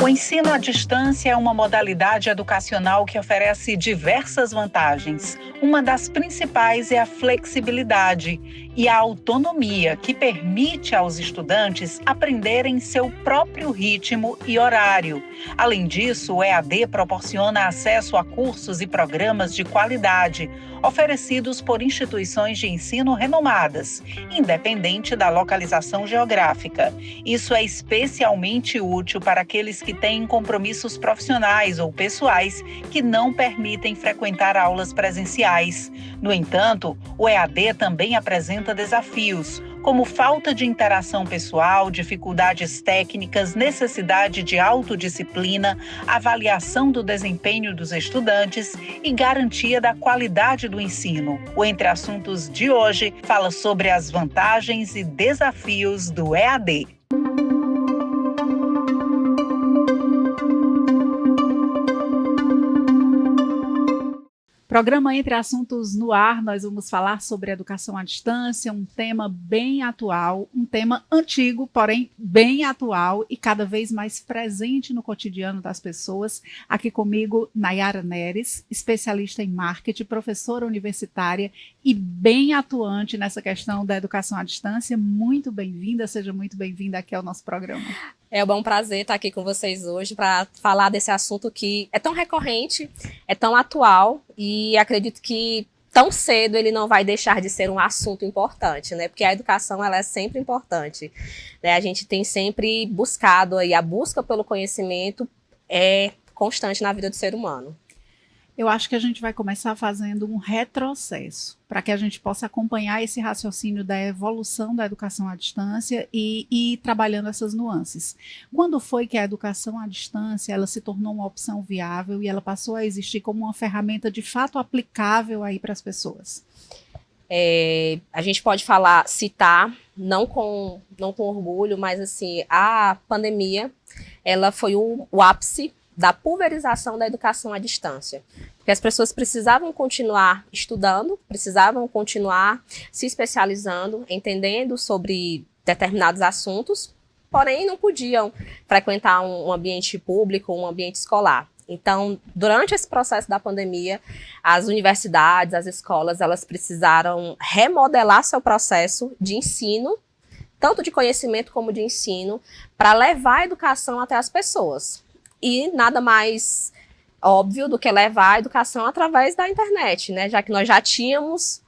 O ensino à distância é uma modalidade educacional que oferece diversas vantagens. Uma das principais é a flexibilidade e a autonomia, que permite aos estudantes aprenderem seu próprio ritmo e horário. Além disso, o EAD proporciona acesso a cursos e programas de qualidade, oferecidos por instituições de ensino renomadas, independente da localização geográfica. Isso é especialmente útil para aqueles que têm compromissos profissionais ou pessoais que não permitem frequentar aulas presenciais. No entanto, o EAD também apresenta desafios, como falta de interação pessoal, dificuldades técnicas, necessidade de autodisciplina, avaliação do desempenho dos estudantes e garantia da qualidade do ensino. O Entre Assuntos de hoje fala sobre as vantagens e desafios do EAD. Programa Entre Assuntos no ar, nós vamos falar sobre educação à distância, um tema bem atual, um tema antigo, porém bem atual e cada vez mais presente no cotidiano das pessoas. Aqui comigo, Nayara Neres, especialista em marketing, professora universitária e bem atuante nessa questão da educação à distância. Muito bem-vinda, seja muito bem-vinda aqui ao nosso programa. É um prazer estar aqui com vocês hoje para falar desse assunto que é tão recorrente, é tão atual e acredito que tão cedo ele não vai deixar de ser um assunto importante, né? Porque a educação ela é sempre importante, né? A gente tem sempre buscado aí, a busca pelo conhecimento é constante na vida do ser humano. Eu acho que a gente vai começar fazendo um retrocesso, para que a gente possa acompanhar esse raciocínio da evolução da educação à distância e ir trabalhando essas nuances. Quando foi que a educação à distância ela se tornou uma opção viável e ela passou a existir como uma ferramenta de fato aplicável aí para as pessoas? A gente pode citar, não com orgulho, mas assim, a pandemia, ela foi o ápice da pulverização da educação à distância. Porque as pessoas precisavam continuar estudando, precisavam continuar se especializando, entendendo sobre determinados assuntos, porém não podiam frequentar um ambiente público, um ambiente escolar. Então, durante esse processo da pandemia, as universidades, as escolas, elas precisaram remodelar seu processo de ensino, tanto de conhecimento como de ensino, para levar a educação até as pessoas. E nada mais óbvio do que levar a educação através da internet, né? Já que nós já tínhamos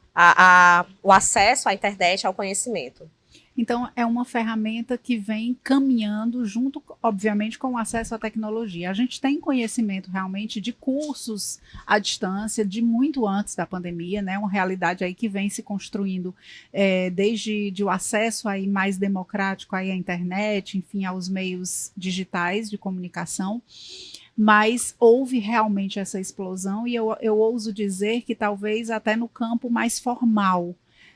o acesso à internet, ao conhecimento. Então, é uma ferramenta que vem caminhando junto, obviamente, com o acesso à tecnologia. A gente tem conhecimento realmente de cursos à distância, de muito antes da pandemia, né? Uma realidade aí que vem se construindo desde o acesso aí mais democrático aí à internet, enfim, aos meios digitais de comunicação. Mas houve realmente essa explosão e eu ouso dizer que talvez até no campo mais formal,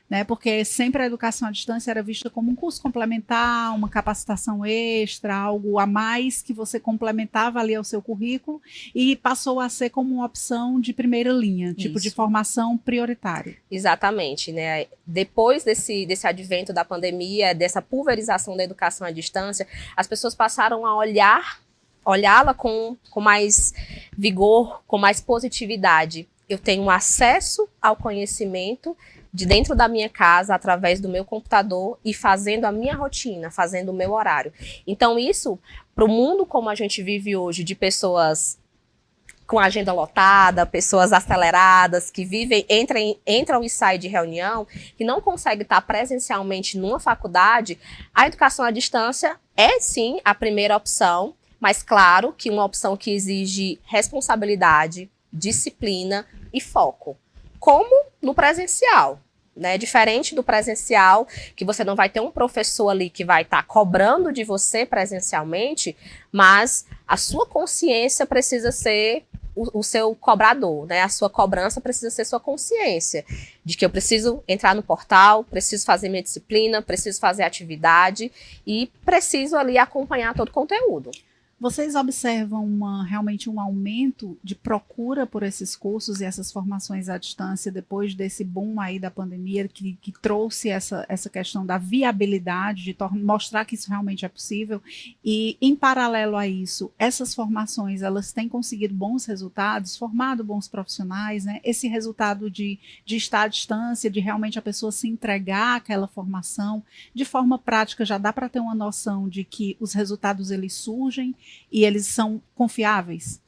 né? Porque sempre a educação à distância era vista como um curso complementar, uma capacitação extra, algo a mais que você complementava ali ao seu currículo e passou a ser como uma opção de primeira linha, tipo de formação prioritária. Exatamente, né? Depois desse advento da pandemia, dessa pulverização da educação à distância, as pessoas passaram a olhá-la com mais vigor, com mais positividade. Eu tenho acesso ao conhecimento de dentro da minha casa, através do meu computador e fazendo a minha rotina, fazendo o meu horário. Então isso, para o mundo como a gente vive hoje, de pessoas com agenda lotada, pessoas aceleradas, que vivem, entram e saem de reunião, que não conseguem estar presencialmente numa faculdade, a educação à distância é sim a primeira opção, mas claro que uma opção que exige responsabilidade, disciplina e foco. Como no presencial, né? Diferente do presencial, que você não vai ter um professor ali que vai estar cobrando de você presencialmente, mas a sua consciência precisa ser o seu cobrador, né? A sua cobrança precisa ser sua consciência, de que eu preciso entrar no portal, preciso fazer minha disciplina, preciso fazer atividade e preciso ali acompanhar todo o conteúdo. Vocês observam realmente um aumento de procura por esses cursos e essas formações à distância depois desse boom aí da pandemia que trouxe essa questão da viabilidade, de mostrar que isso realmente é possível? E, em paralelo a isso, essas formações, elas têm conseguido bons resultados, formado bons profissionais, né? Esse resultado de estar à distância, de realmente a pessoa se entregar àquela formação, de forma prática, já dá para ter uma noção de que os resultados eles surgem e eles são confiáveis?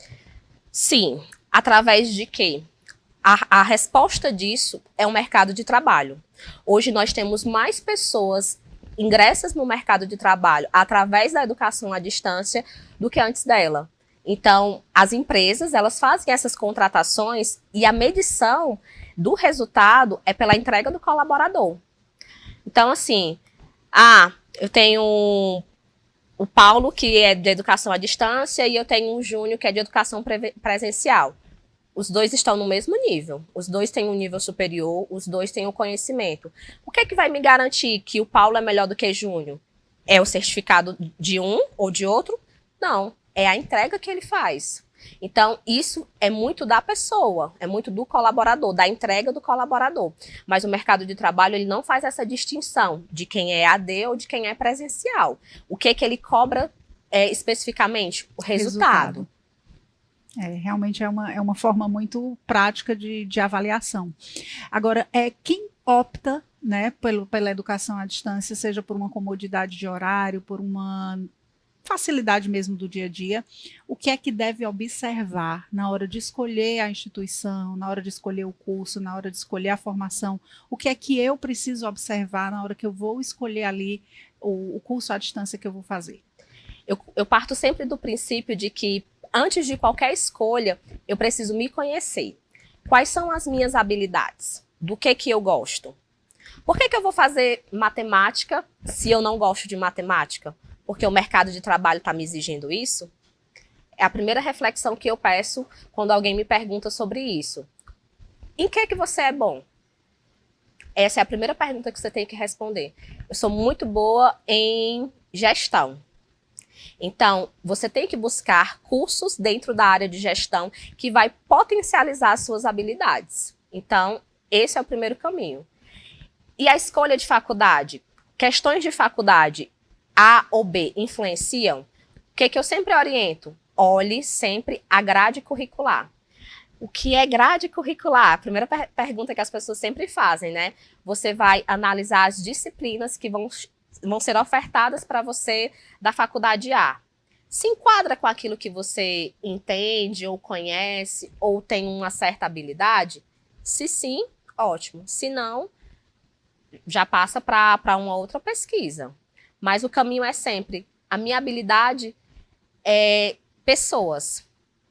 Sim. Através de quê? A resposta disso é o mercado de trabalho. Hoje nós temos mais pessoas ingressas no mercado de trabalho através da educação à distância do que antes dela. Então, as empresas, elas fazem essas contratações e a medição do resultado é pela entrega do colaborador. Então, assim, eu tenho o Paulo, que é de educação à distância, e eu tenho o Júnior, que é de educação presencial. Os dois estão no mesmo nível. Os dois têm um nível superior, os dois têm o conhecimento. O que é que vai me garantir que o Paulo é melhor do que Júnior? É o certificado de um ou de outro? Não. É a entrega que ele faz. Então, isso é muito da pessoa, é muito do colaborador, da entrega do colaborador. Mas o mercado de trabalho, ele não faz essa distinção de quem é AD ou de quem é presencial. O que é que ele cobra especificamente? O resultado. Realmente é uma forma muito prática de avaliação. Agora, quem opta, né, pela educação à distância, seja por uma comodidade de horário, por uma facilidade mesmo do dia a dia, o que é que deve observar na hora de escolher a instituição, na hora de escolher o curso, na hora de escolher a formação? O que é que eu preciso observar na hora que eu vou escolher ali o curso à distância que eu vou fazer? Eu parto sempre do princípio de que, antes de qualquer escolha, eu preciso me conhecer. Quais são as minhas habilidades? Do que eu gosto? Por que eu vou fazer matemática se eu não gosto de matemática? Porque o mercado de trabalho está me exigindo isso? É a primeira reflexão que eu peço quando alguém me pergunta sobre isso. Em que você é bom? Essa é a primeira pergunta que você tem que responder. Eu sou muito boa em gestão. Então, você tem que buscar cursos dentro da área de gestão que vai potencializar as suas habilidades. Então, esse é o primeiro caminho. E a escolha de faculdade? Questões de faculdade A ou B influenciam? O que eu sempre oriento? Olhe sempre a grade curricular. O que é grade curricular? A primeira pergunta que as pessoas sempre fazem, né? Você vai analisar as disciplinas que vão ser ofertadas para você da faculdade A. Se enquadra com aquilo que você entende, ou conhece, ou tem uma certa habilidade? Se sim, ótimo. Se não, já passa para uma outra pesquisa. Mas o caminho é sempre, a minha habilidade é pessoas.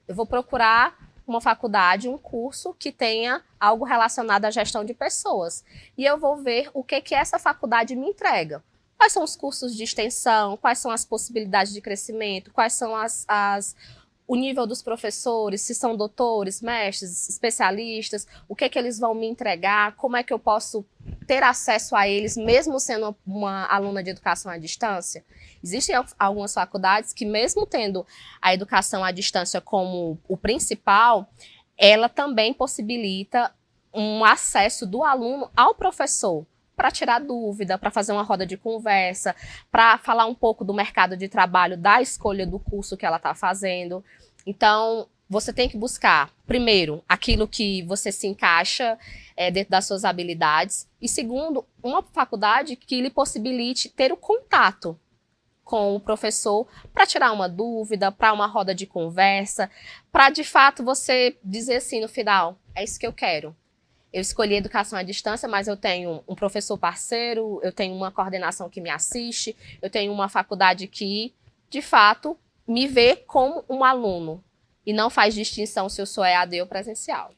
Eu vou procurar uma faculdade, um curso que tenha algo relacionado à gestão de pessoas. E eu vou ver o que essa faculdade me entrega. Quais são os cursos de extensão, quais são as possibilidades de crescimento, quais são o nível dos professores, se são doutores, mestres, especialistas, o que eles vão me entregar, como é que eu posso ter acesso a eles, mesmo sendo uma aluna de educação à distância. Existem algumas faculdades que, mesmo tendo a educação à distância como o principal, ela também possibilita um acesso do aluno ao professor, para tirar dúvida, para fazer uma roda de conversa, para falar um pouco do mercado de trabalho, da escolha do curso que ela está fazendo. Então, você tem que buscar, primeiro, aquilo que você se encaixa dentro das suas habilidades, e segundo, uma faculdade que lhe possibilite ter o contato com o professor para tirar uma dúvida, para uma roda de conversa, para, de fato, você dizer assim no final, é isso que eu quero. Eu escolhi educação à distância, mas eu tenho um professor parceiro, eu tenho uma coordenação que me assiste, eu tenho uma faculdade que, de fato, me vê como um aluno e não faz distinção se eu sou EAD ou presencial.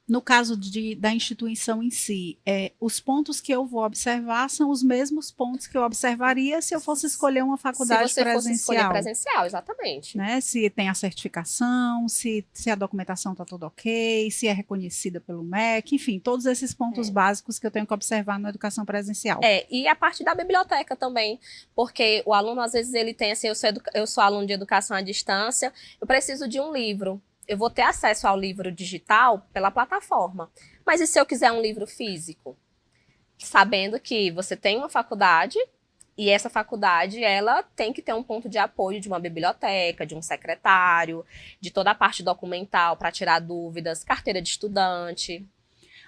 No caso da instituição em si, os pontos que eu vou observar são os mesmos pontos que eu observaria se eu fosse escolher uma faculdade Se você presencial. fosse escolher presencial, exatamente. Né? Se tem a certificação, se a documentação está tudo ok, se é reconhecida pelo MEC, enfim, todos esses pontos básicos que eu tenho que observar na educação presencial. E a parte da biblioteca também, porque o aluno, às vezes, ele tem assim, eu sou aluno de educação à distância, eu preciso de um livro. Eu vou ter acesso ao livro digital pela plataforma. Mas e se eu quiser um livro físico? Sabendo que você tem uma faculdade e essa faculdade, ela tem que ter um ponto de apoio de uma biblioteca, de um secretário, de toda a parte documental para tirar dúvidas, carteira de estudante.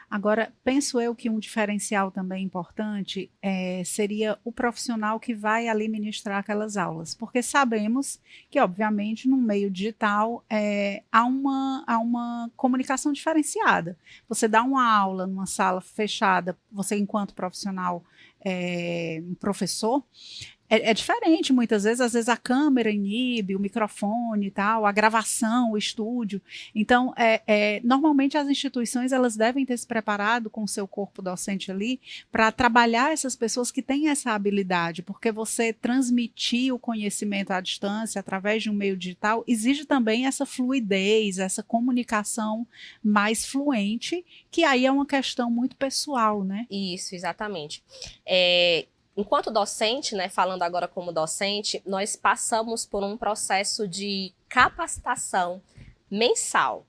Agora, penso eu que um diferencial também importante seria o profissional que vai ali ministrar aquelas aulas, porque sabemos que, obviamente, no meio digital há uma comunicação diferenciada. Você dá uma aula numa sala fechada, você enquanto profissional, um professor, é diferente muitas vezes, às vezes a câmera inibe, o microfone e tal, a gravação, o estúdio. Então, normalmente as instituições elas devem ter se preparado com o seu corpo docente ali para trabalhar essas pessoas que têm essa habilidade, porque você transmitir o conhecimento à distância através de um meio digital exige também essa fluidez, essa comunicação mais fluente, que aí é uma questão muito pessoal, né? Isso, exatamente. Enquanto docente, né, falando agora como docente, nós passamos por um processo de capacitação mensal.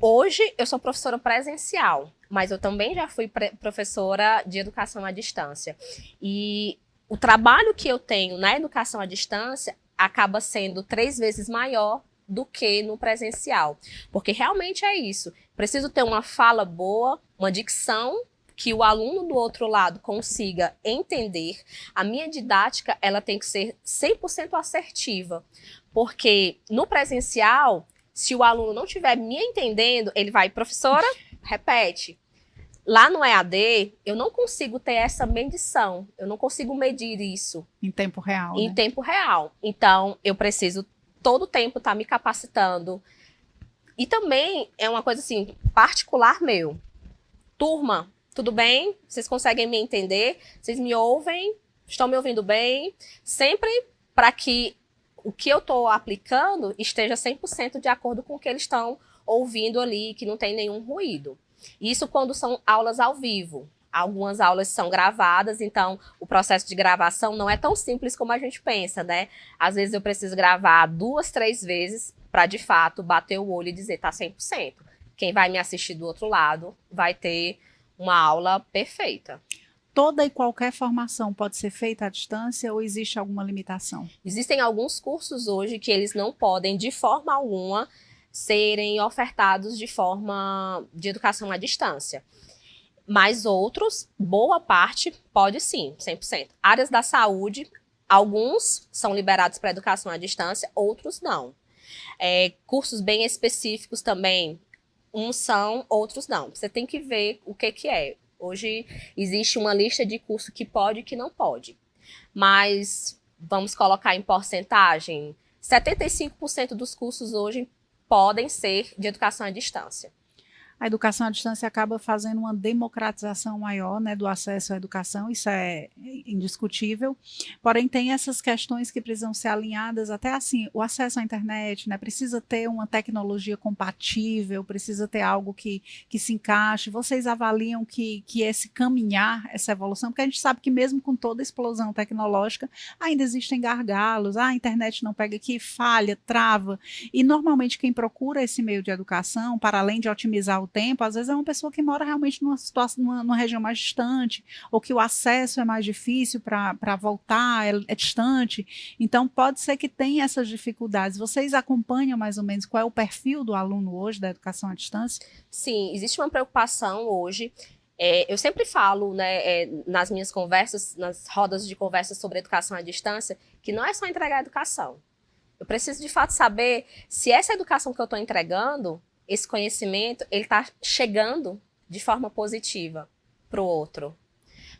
Hoje eu sou professora presencial, mas eu também já fui professora de educação à distância. E o trabalho que eu tenho na educação à distância acaba sendo 3 vezes maior do que no presencial. Porque realmente é isso. Preciso ter uma fala boa, uma dicção que o aluno do outro lado consiga entender. A minha didática, ela tem que ser 100% assertiva, porque no presencial, se o aluno não estiver me entendendo, ele vai, professora, repete. Lá no EAD, eu não consigo ter essa medição, eu não consigo medir isso. Em tempo real, Em né? tempo real. Então, eu preciso todo o tempo estar me capacitando. E também é uma coisa assim, particular meu. Turma, tudo bem? Vocês conseguem me entender? Vocês me ouvem? Estão me ouvindo bem? Sempre para que o que eu estou aplicando esteja 100% de acordo com o que eles estão ouvindo ali, que não tem nenhum ruído. Isso quando são aulas ao vivo. Algumas aulas são gravadas, então o processo de gravação não é tão simples como a gente pensa, né? Às vezes eu preciso gravar 2, 3 vezes para, de fato, bater o olho e dizer tá 100%. Quem vai me assistir do outro lado vai ter uma aula perfeita. Toda e qualquer formação pode ser feita à distância ou existe alguma limitação? Existem alguns cursos hoje que eles não podem, de forma alguma, serem ofertados de forma de educação à distância. Mas outros, boa parte, pode sim, 100%. Áreas da saúde, alguns são liberados para educação à distância, outros não. Cursos bem específicos também, uns são, outros não. Você tem que ver o que é. Hoje existe uma lista de curso que pode e que não pode. Mas vamos colocar em porcentagem, 75% dos cursos hoje podem ser de educação à distância. A educação à distância acaba fazendo uma democratização maior, né, do acesso à educação, isso é indiscutível, porém tem essas questões que precisam ser alinhadas, até assim, o acesso à internet, né, precisa ter uma tecnologia compatível, precisa ter algo que se encaixe. Vocês avaliam que esse caminhar, essa evolução, porque a gente sabe que mesmo com toda a explosão tecnológica, ainda existem gargalos, a internet não pega aqui, falha, trava, e normalmente quem procura esse meio de educação, para além de otimizar o tempo, às vezes é uma pessoa que mora realmente numa situação, numa região mais distante, ou que o acesso é mais difícil para voltar, é distante. Então, pode ser que tenha essas dificuldades. Vocês acompanham mais ou menos qual é o perfil do aluno hoje da educação à distância? Sim, existe uma preocupação hoje. Eu sempre falo, né, nas minhas conversas, nas rodas de conversa sobre educação à distância, que não é só entregar a educação. Eu preciso, de fato, saber se essa educação que eu estou entregando, esse conhecimento, ele está chegando de forma positiva para o outro.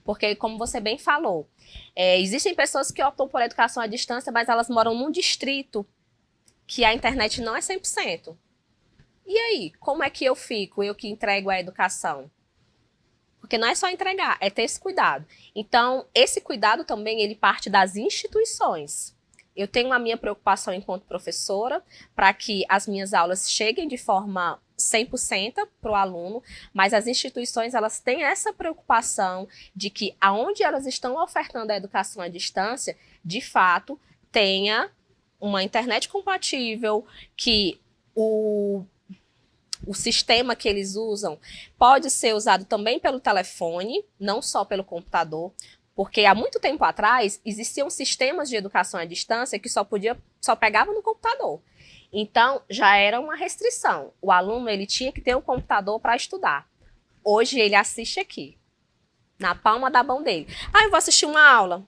Porque, como você bem falou, existem pessoas que optam por educação à distância, mas elas moram num distrito que a internet não é 100%. E aí, como é que eu fico, eu que entrego a educação? Porque não é só entregar, é ter esse cuidado. Então, esse cuidado também, ele parte das instituições. Eu tenho a minha preocupação enquanto professora para que as minhas aulas cheguem de forma 100% para o aluno, mas as instituições, elas têm essa preocupação de que aonde elas estão ofertando a educação à distância, de fato, tenha uma internet compatível, que o sistema que eles usam pode ser usado também pelo telefone, não só pelo computador, porque há muito tempo atrás existiam sistemas de educação à distância que só pegava no computador. Então, já era uma restrição. O aluno, ele tinha que ter um computador para estudar. Hoje ele assiste aqui, na palma da mão dele. Eu vou assistir uma aula.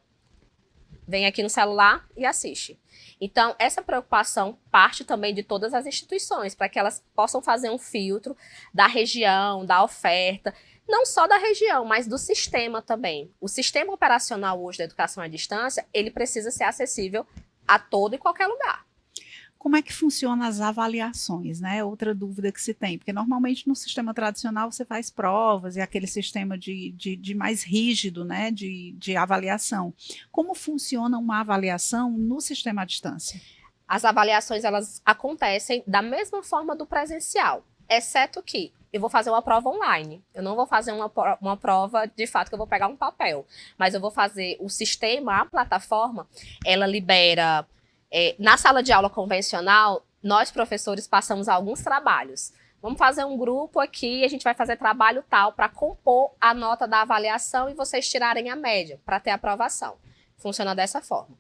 Vem aqui no celular e assiste. Então, essa preocupação parte também de todas as instituições, para que elas possam fazer um filtro da região, da oferta, não só da região, mas do sistema também. O sistema operacional hoje da educação à distância, ele precisa ser acessível a todo e qualquer lugar. Como é que funcionam as avaliações, né? Outra dúvida que se tem, porque normalmente no sistema tradicional você faz provas e aquele sistema de mais rígido, né? De avaliação. Como funciona uma avaliação no sistema à distância? As avaliações, elas acontecem da mesma forma do presencial, exceto que eu vou fazer uma prova online. Eu não vou fazer uma prova, de fato, que eu vou pegar um papel, mas eu vou fazer o sistema, a plataforma, ela libera... na sala de aula convencional, nós professores passamos alguns trabalhos. Vamos fazer um grupo aqui, a gente vai fazer trabalho tal para compor a nota da avaliação e vocês tirarem a média para ter aprovação. Funciona dessa forma.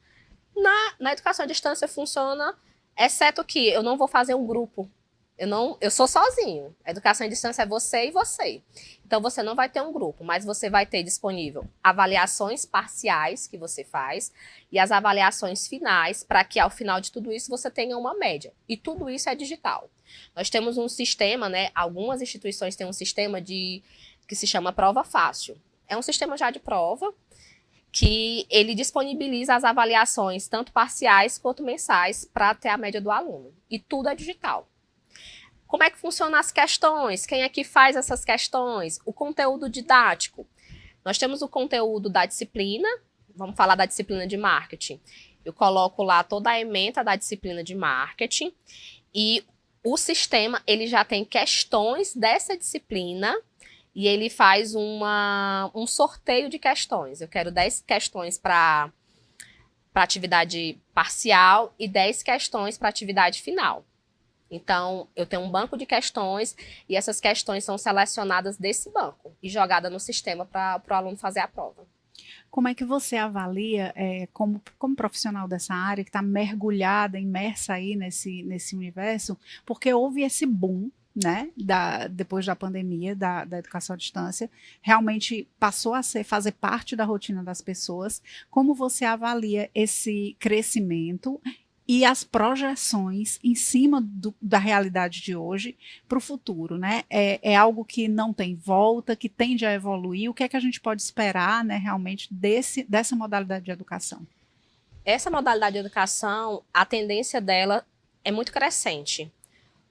Na educação à distância funciona, exceto que eu não vou fazer um grupo. Eu sou sozinho. A educação à distância é você e você. Então, você não vai ter um grupo, mas você vai ter disponível avaliações parciais que você faz e as avaliações finais, para que ao final de tudo isso você tenha uma média. E tudo isso é digital. Nós temos um sistema, né? Algumas instituições têm um sistema que se chama Prova Fácil. É um sistema já de prova que ele disponibiliza as avaliações, tanto parciais quanto mensais, para ter a média do aluno. E tudo é digital. Como é que funcionam as questões? Quem é que faz essas questões? O conteúdo didático. Nós temos o conteúdo da disciplina, vamos falar da disciplina de marketing. Eu coloco lá toda a ementa da disciplina de marketing e o sistema, ele já tem questões dessa disciplina e ele faz um sorteio de questões. Eu quero 10 questões para atividade parcial e 10 questões para atividade final. Então, eu tenho um banco de questões e essas questões são selecionadas desse banco e jogadas no sistema para o aluno fazer a prova. Como é que você avalia, como profissional dessa área, que está mergulhada, imersa aí nesse universo, porque houve esse boom, né, depois da pandemia, da educação à distância, realmente passou a fazer parte da rotina das pessoas. Como você avalia esse crescimento e as projeções em cima da realidade de hoje para o futuro, né? É algo que não tem volta, que tende a evoluir. O que é que a gente pode esperar, né, realmente dessa modalidade de educação? Essa modalidade de educação, a tendência dela é muito crescente.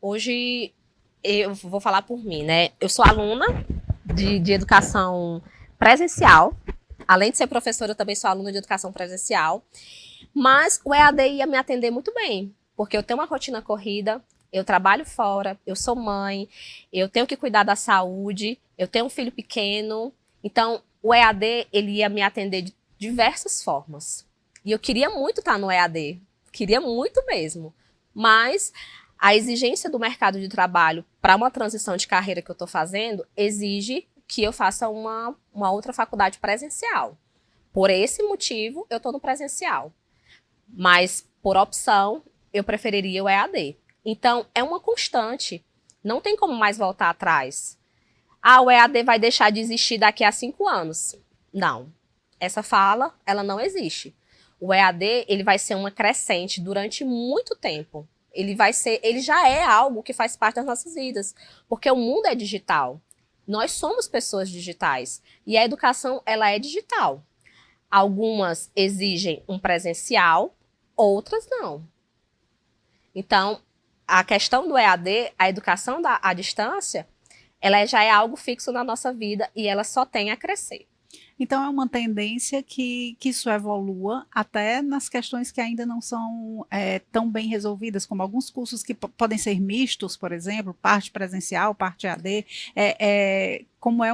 Hoje, eu vou falar por mim, né? Eu sou aluna de educação presencial. Além de ser professora, eu também sou aluna de educação presencial. Mas o EAD ia me atender muito bem, porque eu tenho uma rotina corrida, eu trabalho fora, eu sou mãe, eu tenho que cuidar da saúde, eu tenho um filho pequeno. Então, o EAD, ele ia me atender de diversas formas. E eu queria muito estar no EAD, queria muito mesmo. Mas a exigência do mercado de trabalho para uma transição de carreira que eu estou fazendo exige que eu faça uma outra faculdade presencial. Por esse motivo, eu estou no presencial. Mas, por opção, eu preferiria o EAD. Então, é uma constante. Não tem como mais voltar atrás. O EAD vai deixar de existir daqui a 5 anos. Não. Essa fala, ela não existe. O EAD, ele vai ser uma crescente durante muito tempo. Ele já é algo que faz parte das nossas vidas. Porque o mundo é digital. Nós somos pessoas digitais. E a educação, ela é digital. Algumas exigem um presencial, outras não. Então, a questão do EAD, a educação à distância, ela já é algo fixo na nossa vida e ela só tem a crescer. Então, é uma tendência que isso evolua até nas questões que ainda não são tão bem resolvidas, como alguns cursos que podem ser mistos, por exemplo, parte presencial, parte AD, como é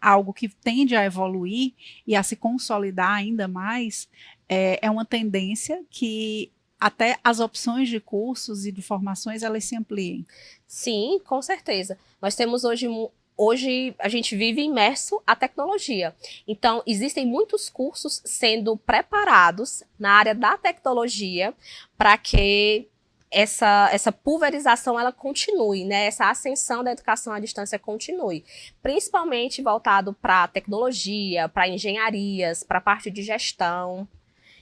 algo que tende a evoluir e a se consolidar ainda mais, é uma tendência que até as opções de cursos e de formações, elas se ampliem. Sim, com certeza. Nós temos hoje a gente vive imerso à tecnologia. Então, existem muitos cursos sendo preparados na área da tecnologia para que essa pulverização ela continue, né? Essa ascensão da educação à distância continue. Principalmente voltado para a tecnologia, para engenharias, para a parte de gestão.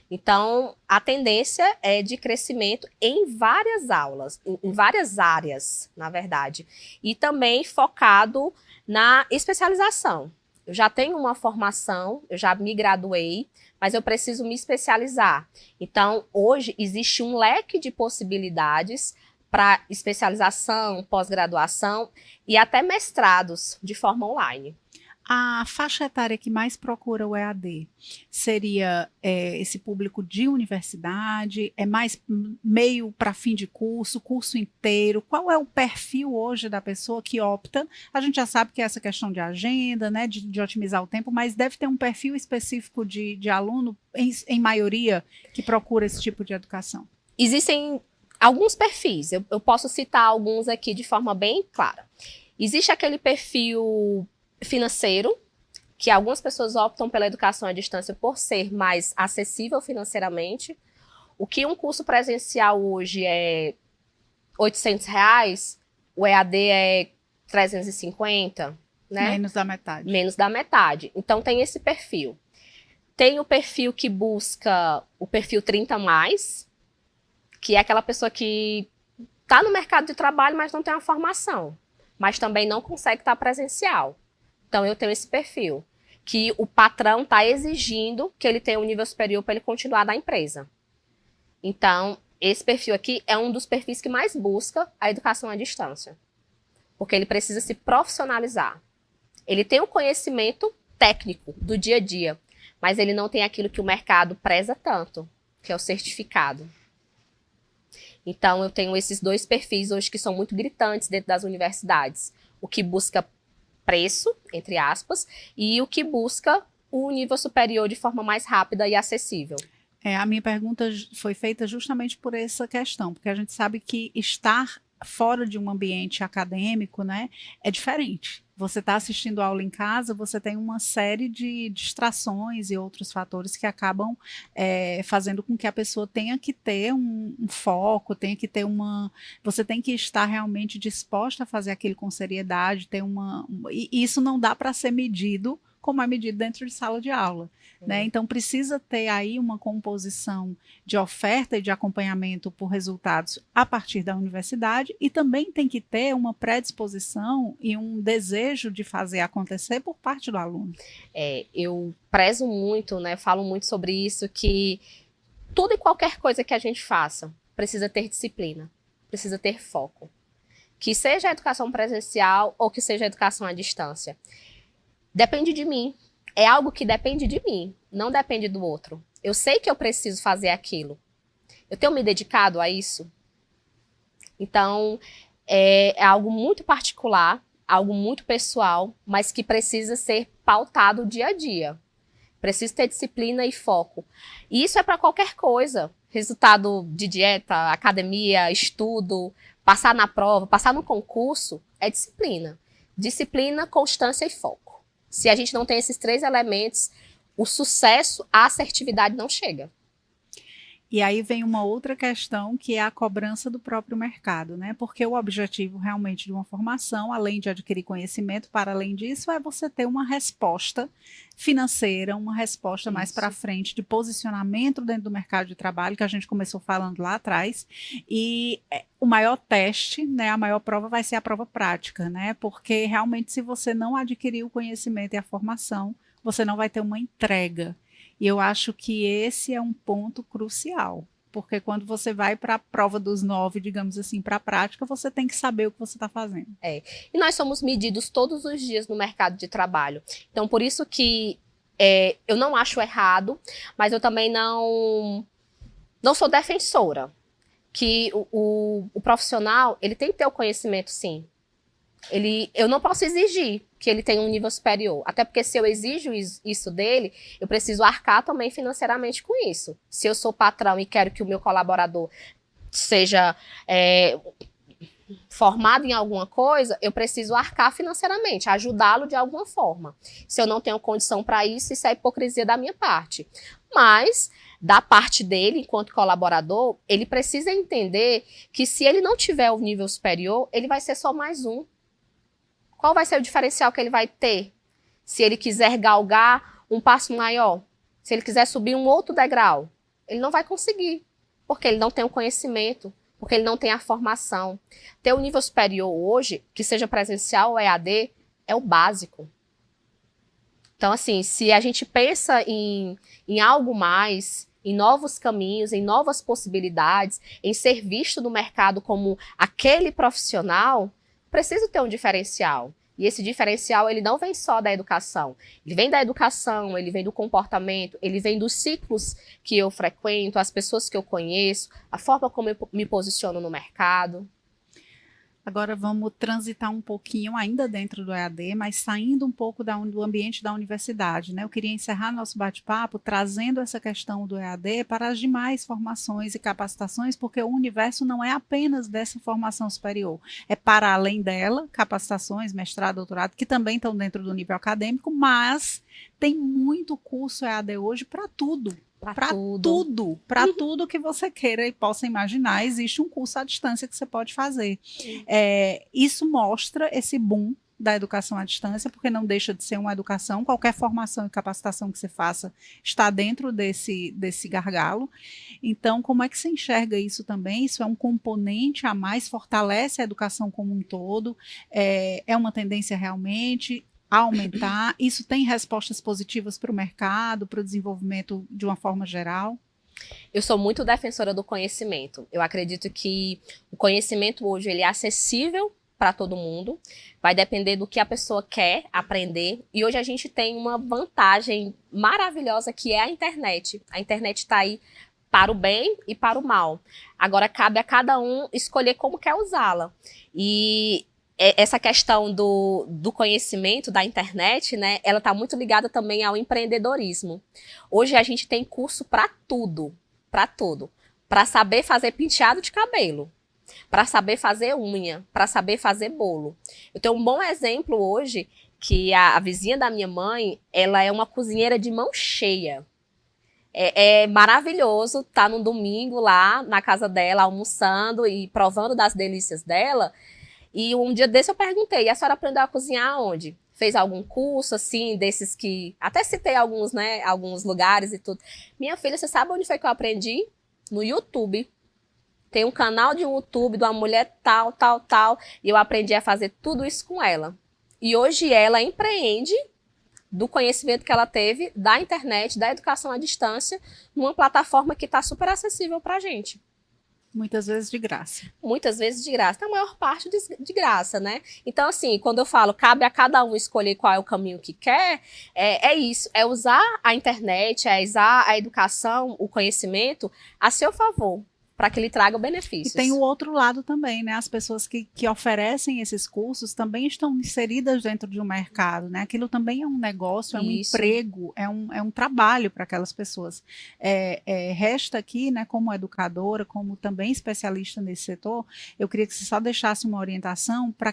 Então, a tendência é de crescimento em várias aulas, em várias áreas, na verdade. E também focado na especialização. Eu já tenho uma formação, eu já me graduei, mas eu preciso me especializar. Então, hoje existe um leque de possibilidades para especialização, pós-graduação e até mestrados de forma online. A faixa etária que mais procura o EAD seria esse público de universidade, é mais meio para fim de curso, curso inteiro? Qual é o perfil hoje da pessoa que opta? A gente já sabe que é essa questão de agenda, né, de otimizar o tempo, mas deve ter um perfil específico de aluno, em maioria, que procura esse tipo de educação. Existem alguns perfis, eu posso citar alguns aqui de forma bem clara. Existe aquele perfil financeiro, que algumas pessoas optam pela educação à distância por ser mais acessível financeiramente. O que um curso presencial hoje é R$800, o EAD é 350, né? Menos da metade. Menos da metade. Então tem esse perfil. Tem o perfil que busca o perfil 30+, que é aquela pessoa que está no mercado de trabalho, mas não tem uma formação, mas também não consegue estar presencial. Então, eu tenho esse perfil, que o patrão está exigindo que ele tenha um nível superior para ele continuar na empresa. Então, esse perfil aqui é um dos perfis que mais busca a educação à distância, porque ele precisa se profissionalizar. Ele tem o conhecimento técnico do dia a dia, mas ele não tem aquilo que o mercado preza tanto, que é o certificado. Então, eu tenho esses dois perfis hoje que são muito gritantes dentro das universidades. O que busca preço, entre aspas, e o que busca o nível superior de forma mais rápida e acessível. A minha pergunta foi feita justamente por essa questão, porque a gente sabe que estar fora de um ambiente acadêmico, né, é diferente. Você está assistindo aula em casa, você tem uma série de distrações e outros fatores que acabam fazendo com que a pessoa tenha que ter um foco, tenha que ter você tem que estar realmente disposta a fazer aquilo com seriedade, e isso não dá para ser medido como é medido dentro de sala de aula. Né? Então, precisa ter aí uma composição de oferta e de acompanhamento por resultados a partir da universidade, e também tem que ter uma predisposição e um desejo de fazer acontecer por parte do aluno. Eu prezo muito, né, falo muito sobre isso, que tudo e qualquer coisa que a gente faça precisa ter disciplina, precisa ter foco. Que seja a educação presencial ou que seja a educação à distância. Depende de mim. É algo que depende de mim, não depende do outro. Eu sei que eu preciso fazer aquilo. Eu tenho me dedicado a isso. Então, é algo muito particular, algo muito pessoal, mas que precisa ser pautado dia a dia. Precisa ter disciplina e foco. E isso é para qualquer coisa. Resultado de dieta, academia, estudo, passar na prova, passar no concurso, é disciplina. Disciplina, constância e foco. Se a gente não tem esses 3 elementos, o sucesso, a assertividade não chega. E aí vem uma outra questão, que é a cobrança do próprio mercado, né? Porque o objetivo realmente de uma formação, além de adquirir conhecimento, para além disso, é você ter uma resposta financeira, uma resposta mais para frente de posicionamento dentro do mercado de trabalho, que a gente começou falando lá atrás. E o maior teste, né, a maior prova vai ser a prova prática, né? Porque realmente, se você não adquirir o conhecimento e a formação, você não vai ter uma entrega. E eu acho que esse é um ponto crucial. Porque quando você vai para a prova dos 9, digamos assim, para a prática, você tem que saber o que você está fazendo. E nós somos medidos todos os dias no mercado de trabalho. Então, por isso que eu não acho errado, mas eu também não sou defensora. Que o profissional, ele tem que ter o conhecimento, sim. Eu não posso exigir que ele tenha um nível superior. Até porque se eu exijo isso dele, eu preciso arcar também financeiramente com isso. Se eu sou patrão e quero que o meu colaborador seja formado em alguma coisa, eu preciso arcar financeiramente, ajudá-lo de alguma forma. Se eu não tenho condição para isso é hipocrisia da minha parte. Mas, da parte dele, enquanto colaborador, ele precisa entender que se ele não tiver o nível superior, ele vai ser só mais um. Qual vai ser o diferencial que ele vai ter se ele quiser galgar um passo maior? Se ele quiser subir um outro degrau? Ele não vai conseguir, porque ele não tem o conhecimento, porque ele não tem a formação. Ter o nível superior hoje, que seja presencial ou EAD, é o básico. Então, assim, se a gente pensa em algo mais, em novos caminhos, em novas possibilidades, em ser visto no mercado como aquele profissional, preciso ter um diferencial. E esse diferencial, ele não vem só da educação. Ele vem da educação, ele vem do comportamento, ele vem dos ciclos que eu frequento, as pessoas que eu conheço, a forma como eu me posiciono no mercado. Agora vamos transitar um pouquinho ainda dentro do EAD, mas saindo um pouco do ambiente da universidade, né? Eu queria encerrar nosso bate-papo trazendo essa questão do EAD para as demais formações e capacitações, porque o universo não é apenas dessa formação superior, é para além dela, capacitações, mestrado, doutorado, que também estão dentro do nível acadêmico, mas tem muito curso EAD hoje para tudo. Para tudo que você queira e possa imaginar, existe um curso à distância que você pode fazer. Isso mostra esse boom da educação à distância, porque não deixa de ser uma educação, qualquer formação e capacitação que você faça está dentro desse gargalo. Então, como é que você enxerga isso também? Isso é um componente a mais, fortalece a educação como um todo, é uma tendência realmente a aumentar? Isso tem respostas positivas para o mercado, para o desenvolvimento de uma forma geral? Eu sou muito defensora do conhecimento. Eu acredito que o conhecimento hoje ele é acessível para todo mundo. Vai depender do que a pessoa quer aprender. E hoje a gente tem uma vantagem maravilhosa que é a internet. A internet está aí para o bem e para o mal. Agora cabe a cada um escolher como quer usá-la. E essa questão do conhecimento da internet, né, ela está muito ligada também ao empreendedorismo. Hoje a gente tem curso para tudo, para tudo. Para saber fazer penteado de cabelo, para saber fazer unha, para saber fazer bolo. Eu tenho um bom exemplo hoje, que a vizinha da minha mãe, ela é uma cozinheira de mão cheia. É maravilhoso estar num domingo lá na casa dela, almoçando e provando das delícias dela. E um dia desse eu perguntei, a senhora aprendeu a cozinhar aonde? Fez algum curso, assim, desses que... Até citei alguns, né, alguns lugares e tudo. Minha filha, você sabe onde foi que eu aprendi? No YouTube. Tem um canal de YouTube de uma mulher tal, tal, tal. E eu aprendi a fazer tudo isso com ela. E hoje ela empreende do conhecimento que ela teve da internet, da educação à distância, numa plataforma que está super acessível pra gente. Muitas vezes de graça. Muitas vezes de graça. A maior parte de graça, né? Então, assim, quando eu falo, cabe a cada um escolher qual é o caminho que quer, é isso. É usar a internet, é usar a educação, o conhecimento a seu favor, para que ele traga benefícios. E tem o outro lado também, né? As pessoas que oferecem esses cursos também estão inseridas dentro de um mercado, né? Aquilo também é um negócio, é um emprego, é um trabalho para aquelas pessoas. Resta aqui, né, como educadora, como também especialista nesse setor, eu queria que você só deixasse uma orientação para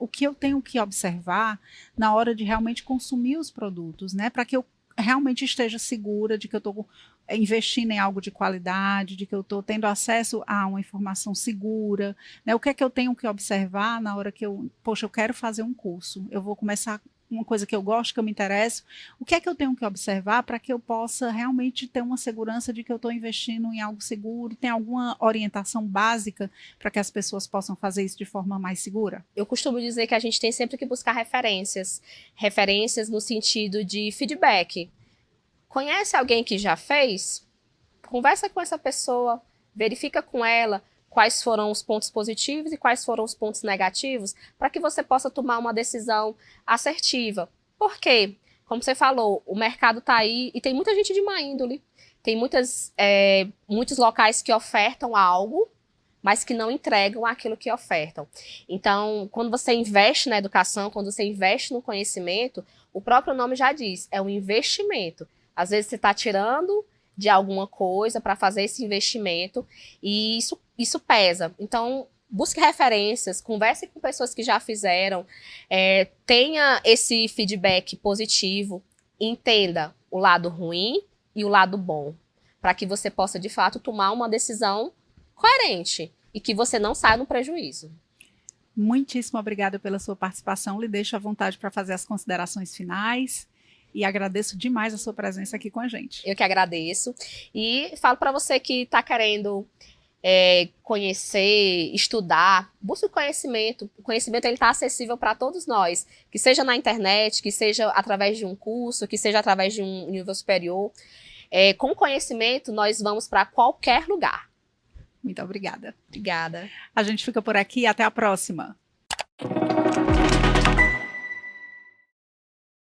o que eu tenho que observar na hora de realmente consumir os produtos, né? Para que eu realmente esteja segura de que eu estou investindo em algo de qualidade, de que eu estou tendo acesso a uma informação segura, né? O que é que eu tenho que observar na hora que eu quero fazer um curso, eu vou começar uma coisa que eu gosto, que eu me interesso, o que é que eu tenho que observar para que eu possa realmente ter uma segurança de que eu estou investindo em algo seguro? Tem alguma orientação básica para que as pessoas possam fazer isso de forma mais segura? Eu costumo dizer que a gente tem sempre que buscar referências no sentido de feedback. Conhece alguém que já fez? conversa com essa pessoa, verifica com ela quais foram os pontos positivos e quais foram os pontos negativos, para que você possa tomar uma decisão assertiva. Por quê? Como você falou, o mercado está aí e tem muita gente de má índole. Tem muitos locais que ofertam algo, mas que não entregam aquilo que ofertam. Então, quando você investe na educação, quando você investe no conhecimento, o próprio nome já diz, é um investimento. Às vezes você está tirando de alguma coisa para fazer esse investimento e isso pesa. Então, busque referências, converse com pessoas que já fizeram, tenha esse feedback positivo, entenda o lado ruim e o lado bom, para que você possa, de fato, tomar uma decisão coerente e que você não saia no prejuízo. Muitíssimo obrigada pela sua participação. Lhe deixo à vontade para fazer as considerações finais e agradeço demais a sua presença aqui com a gente. Eu que agradeço e falo para você que está querendo conhecer, estudar, busque o conhecimento. O conhecimento está acessível para todos nós, que seja na internet, que seja através de um curso, que seja através de um nível superior. Com conhecimento, nós vamos para qualquer lugar. Muito obrigada. Obrigada. A gente fica por aqui. Até a próxima.